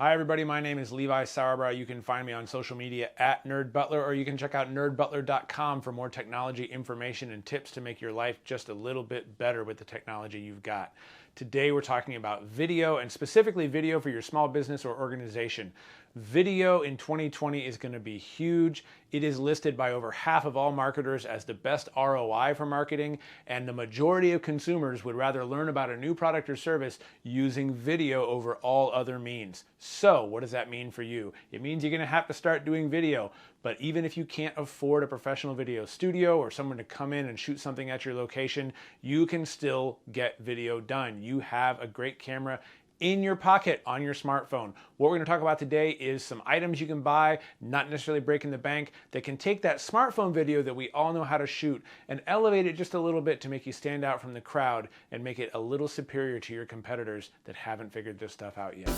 Hi everybody, my name is Levi Sauerbrow. You can find me on social media at NerdButler, or you can check out nerdbutler.com for more technology information and tips to make your life just a little bit better with the technology you've got. Today we're talking about video, and specifically video for your small business or organization. Video in 2020 is going to be huge. It is listed by over half of all marketers as the best ROI for marketing, and the majority of consumers would rather learn about a new product or service using video over all other means. So what does that mean for you? It means you're going to have to start doing video. But even if you can't afford a professional video studio or someone to come in and shoot something at your location, you can still get video done. You have a great camera in your pocket on your smartphone. What we're going to talk about today is some items you can buy, not necessarily breaking the bank, that can take that smartphone video that we all know how to shoot and elevate it just a little bit to make you stand out from the crowd and make it a little superior to your competitors that haven't figured this stuff out yet.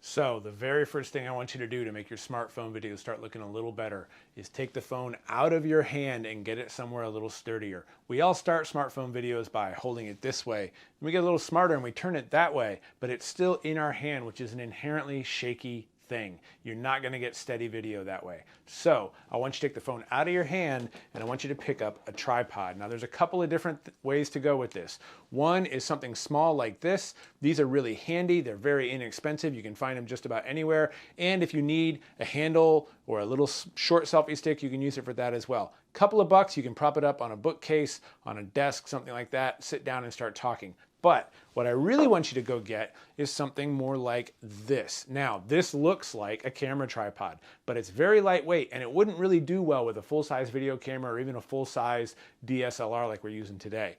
So the very first thing I want you to do to make your smartphone video start looking a little better is take the phone out of your hand and get it somewhere a little sturdier. We all start smartphone videos by holding it this way. We get a little smarter and we turn it that way, but it's still in our hand, which is an inherently shaky thing. You're not going to get steady video that way. So I want you to take the phone out of your hand and I want you to pick up a tripod. Now there's a couple of different ways to go with this. One is something small like this. These are really handy. They're very inexpensive. You can find them just about anywhere. And if you need a handle or a little short selfie stick, you can use it for that as well. Couple of bucks, you can prop it up on a bookcase, on a desk, something like that, sit down and start talking. But what I really want you to go get is something more like this. Now, this looks like a camera tripod, but it's very lightweight and it wouldn't really do well with a full-size video camera or even a full-size DSLR like we're using today.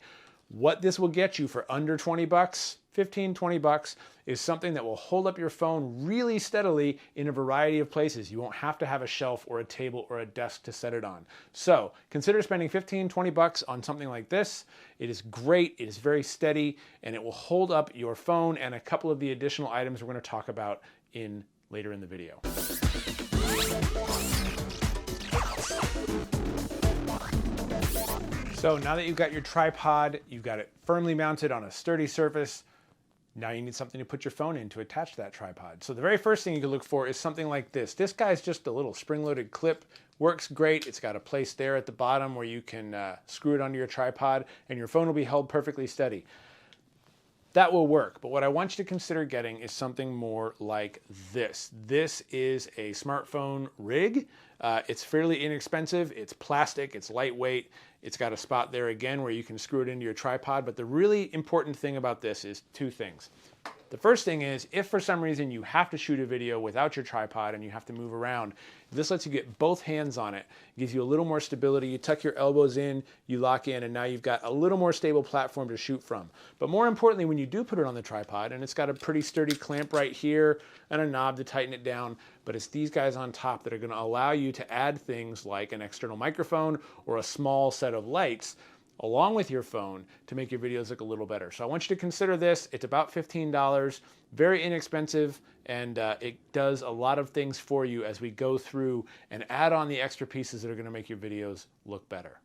What this will get you for under 20 bucks, 15, 20 bucks, is something that will hold up your phone really steadily in a variety of places. You won't have to have a shelf or a table or a desk to set it on. So consider spending 15, 20 bucks on something like this. It is great, it is very steady, and it will hold up your phone and a couple of the additional items we're going to talk about later in the video. So now that you've got your tripod, you've got it firmly mounted on a sturdy surface, now you need something to put your phone in to attach that tripod. So the very first thing you can look for is something like this. This guy's just a little spring-loaded clip. Works great. It's got a place there at the bottom where you can screw it onto your tripod and your phone will be held perfectly steady. That will work, but what I want you to consider getting is something more like this. This is a smartphone rig. It's fairly inexpensive. It's plastic, it's lightweight. It's got a spot there again where you can screw it into your tripod, but the really important thing about this is two things. The first thing is, if for some reason you have to shoot a video without your tripod and you have to move around, this lets you get both hands on it. It gives you a little more stability. You tuck your elbows in, you lock in, and now you've got a little more stable platform to shoot from. But more importantly, when you do put it on the tripod, and it's got a pretty sturdy clamp right here and a knob to tighten it down, but it's these guys on top that are going to allow you to add things like an external microphone or a small set of lights along with your phone to make your videos look a little better. So I want you to consider this. It's about $15, very inexpensive, and it does a lot of things for you as we go through and add on the extra pieces that are going to make your videos look better.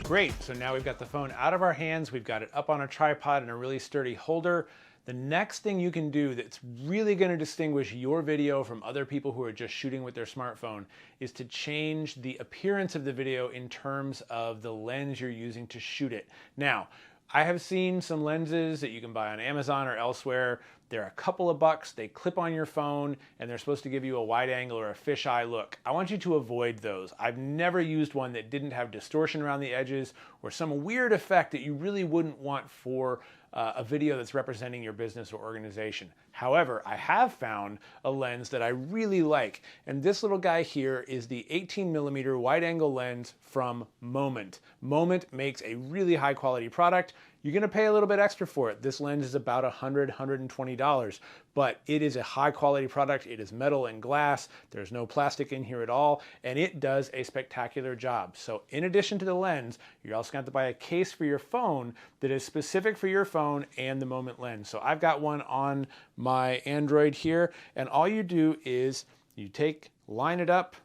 Great, so now we've got the phone out of our hands, we've got it up on a tripod and a really sturdy holder. The next thing you can do that's really going to distinguish your video from other people who are just shooting with their smartphone is to change the appearance of the video in terms of the lens you're using to shoot it. Now, I have seen some lenses that you can buy on Amazon or elsewhere. They're a couple of bucks, they clip on your phone, and they're supposed to give you a wide angle or a fisheye look. I want you to avoid those. I've never used one that didn't have distortion around the edges or some weird effect that you really wouldn't want for a video that's representing your business or organization. However, I have found a lens that I really like, and this little guy here is the 18mm wide-angle lens from Moment. Moment makes a really high-quality product. You're going to pay a little bit extra for it. This lens is about $100, $120, but it is a high-quality product. It is metal and glass. There's no plastic in here at all, and it does a spectacular job. So in addition to the lens, you're also going to have to buy a case for your phone that is specific for your phone and the Moment lens. So I've got one on my Android here, and all you do is You line it up,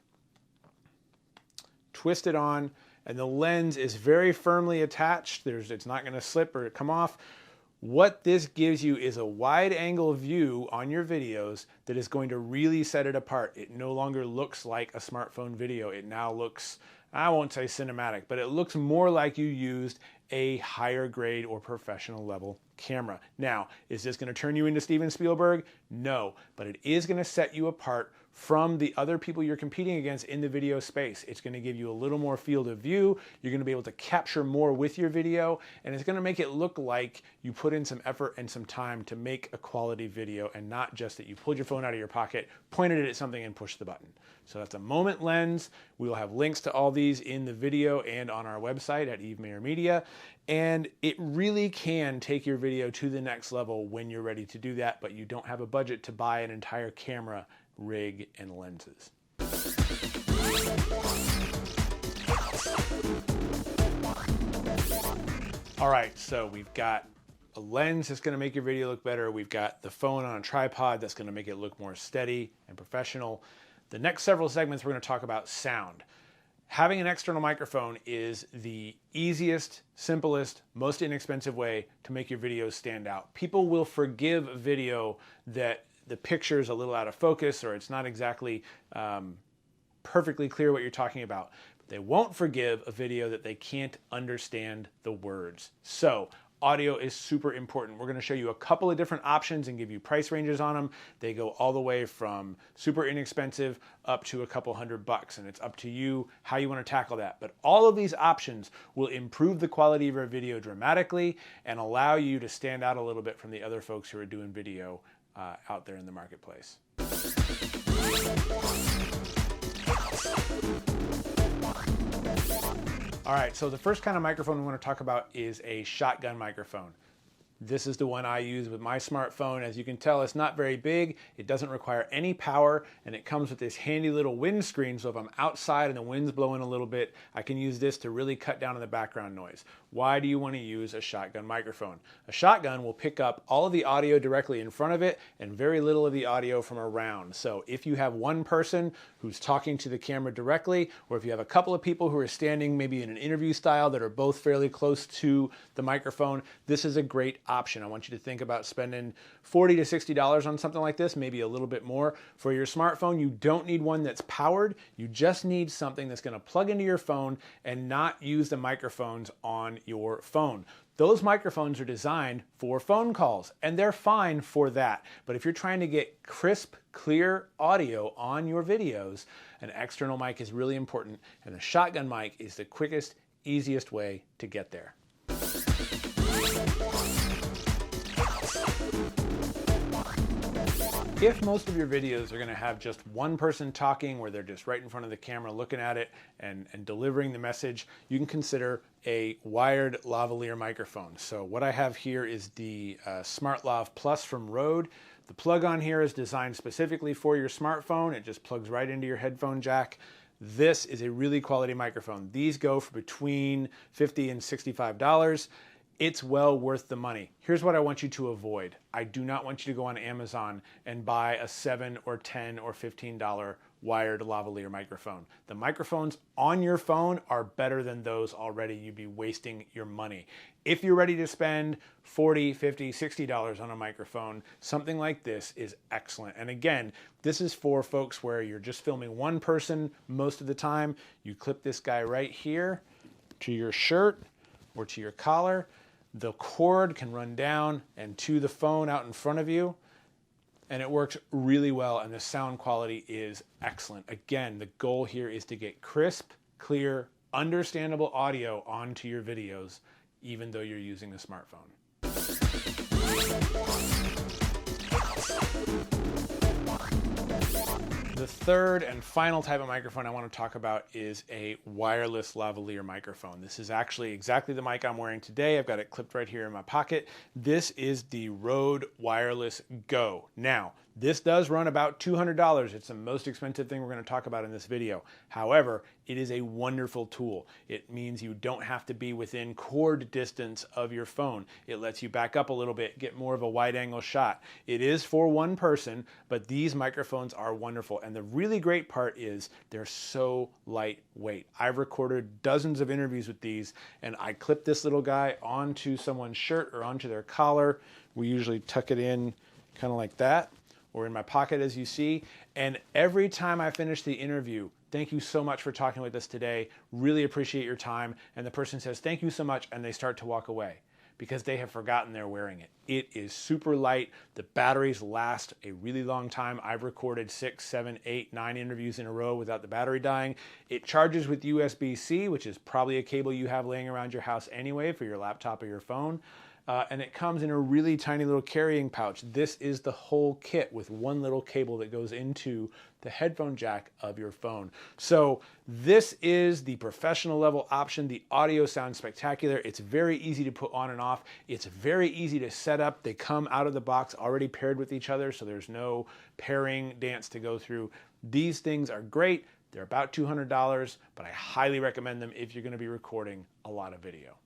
twist it on, and the lens is very firmly attached. It's not going to slip or come off. What this gives you is a wide angle view on your videos that is going to really set it apart. It no longer looks like a smartphone video. It now looks, I won't say cinematic, but it looks more like you used a higher grade or professional level camera. Now, is this going to turn you into Steven Spielberg? No, but it is going to set you apart from the other people you're competing against in the video space. It's going to give you a little more field of view. You're going to be able to capture more with your video, and it's going to make it look like you put in some effort and some time to make a quality video, and not just that you pulled your phone out of your pocket, pointed it at something, and pushed the button. So that's a Moment lens. We will have links to all these in the video and on our website at Eve Mayer Media. And it really can take your video to the next level when you're ready to do that, but you don't have a budget to buy an entire camera, rig, and lenses. All right, so we've got a lens that's going to make your video look better. We've got the phone on a tripod that's going to make it look more steady and professional. The next several segments, we're going to talk about sound. Having an external microphone is the easiest, simplest, most inexpensive way to make your videos stand out. People will forgive a video that the picture is a little out of focus or it's not exactly perfectly clear what you're talking about. But they won't forgive a video that they can't understand the words. So audio is super important. We're going to show you a couple of different options and give you price ranges on them. They go all the way from super inexpensive up to a couple $100, and it's up to you how you want to tackle that. But all of these options will improve the quality of your video dramatically and allow you to stand out a little bit from the other folks who are doing video out there in the marketplace. All right, so the first kind of microphone we want to talk about is a shotgun microphone. This is the one I use with my smartphone. As you can tell, it's not very big, it doesn't require any power, and it comes with this handy little windscreen, so if I'm outside and the wind's blowing a little bit, I can use this to really cut down on the background noise. Why do you want to use a shotgun microphone? A shotgun will pick up all of the audio directly in front of it and very little of the audio from around. So if you have one person who's talking to the camera directly, or if you have a couple of people who are standing maybe in an interview style that are both fairly close to the microphone, this is a great option. I want you to think about spending $40 to $60 on something like this, maybe a little bit more. For your smartphone, you don't need one that's powered. You just need something that's going to plug into your phone and not use the microphones on your phone. Those microphones are designed for phone calls, and they're fine for that. But if you're trying to get crisp, clear audio on your videos, an external mic is really important, and a shotgun mic is the quickest, easiest way to get there. If most of your videos are going to have just one person talking where they're just right in front of the camera looking at it and delivering the message, you can consider a wired lavalier microphone. So what I have here is the Smart Lav Plus from Rode. The plug on here is designed specifically for your smartphone. It just plugs right into your headphone jack. This is a really quality microphone. These go for between $50 and $65. It's well worth the money. Here's what I want you to avoid. I do not want you to go on Amazon and buy a $7 or $10 or $15 wired lavalier microphone. The microphones on your phone are better than those already. You'd be wasting your money. If you're ready to spend $40, $50, $60 on a microphone, something like this is excellent. And again, this is for folks where you're just filming one person most of the time. You clip this guy right here to your shirt or to your collar. The cord can run down and to the phone out in front of you, and it works really well, and the sound quality is excellent. Again, the goal here is to get crisp, clear, understandable audio onto your videos, even though you're using a smartphone. The third and final type of microphone I want to talk about is a wireless lavalier microphone. This is actually exactly the mic I'm wearing today. I've got it clipped right here in my pocket. This is the Rode Wireless Go. Now, This does run about $200. It's the most expensive thing we're going to talk about in this video. However, it is a wonderful tool. It means you don't have to be within cord distance of your phone. It lets you back up a little bit, get more of a wide angle shot. It is for one person, but these microphones are wonderful. And the really great part is they're so lightweight. I've recorded dozens of interviews with these, and I clip this little guy onto someone's shirt or onto their collar. We usually tuck it in kind of like that, or in my pocket as you see. And every time I finish the interview, thank you so much for talking with us today. Really appreciate your time. And the person says, thank you so much. And they start to walk away because they have forgotten they're wearing it. It is super light. The batteries last a really long time. I've recorded 6, 7, 8, 9 interviews in a row without the battery dying. It charges with USB-C, which is probably a cable you have laying around your house anyway for your laptop or your phone. And it comes in a really tiny little carrying pouch. This is the whole kit with one little cable that goes into the headphone jack of your phone. So this is the professional level option. The audio sounds spectacular. It's very easy to put on and off. It's very easy to set up. They come out of the box already paired with each other, so there's no pairing dance to go through. These things are great. They're about $200, but I highly recommend them if you're going to be recording a lot of video.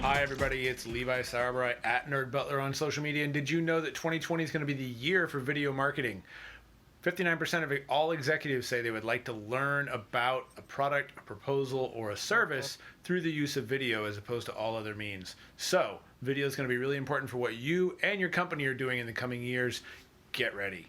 Hi everybody, it's Levi Sauerbrei at Nerd Butler on social media. And did you know that 2020 is going to be the year for video marketing? 59% of all executives say they would like to learn about a product, a proposal, or a service through the use of video as opposed to all other means. So video is going to be really important for what you and your company are doing in the coming years. Get ready.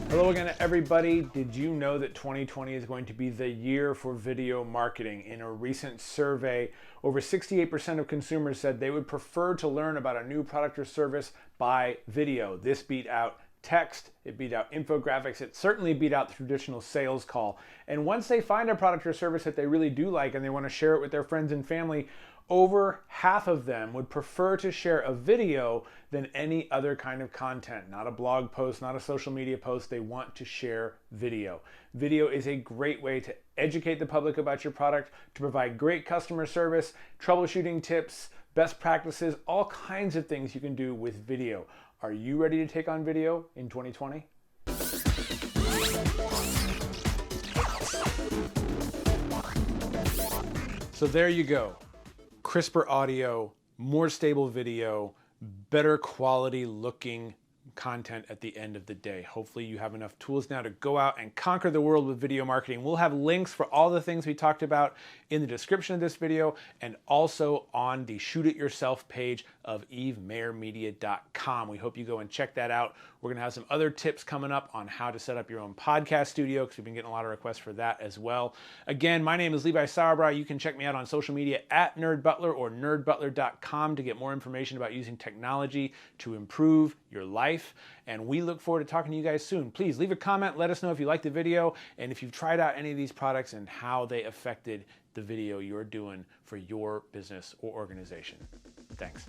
Hello again, everybody. Did you know that 2020 is going to be the year for video marketing? In a recent survey, over 68% of consumers said they would prefer to learn about a new product or service by video. This beat out text, it beat out infographics, it certainly beat out the traditional sales call. And once they find a product or service that they really do like and they want to share it with their friends and family, over half of them would prefer to share a video than any other kind of content. Not a blog post, not a social media post. They want to share video. Video is a great way to educate the public about your product, to provide great customer service, troubleshooting tips, best practices, all kinds of things you can do with video. Are you ready to take on video in 2020? So there you go. Crisper audio, more stable video, better quality looking content at the end of the day. Hopefully you have enough tools now to go out and conquer the world with video marketing. We'll have links for all the things we talked about in the description of this video and also on the Shoot It Yourself page of evemayormedia.com. We hope you go and check that out. We're going to have some other tips coming up on how to set up your own podcast studio because we've been getting a lot of requests for that as well. Again, my name is Levi Sauerbrei. You can check me out on social media at NerdButler or nerdbutler.com to get more information about using technology to improve your life. And we look forward to talking to you guys soon. Please leave a comment. Let us know if you liked the video and if you've tried out any of these products and how they affected the video you're doing for your business or organization. Thanks.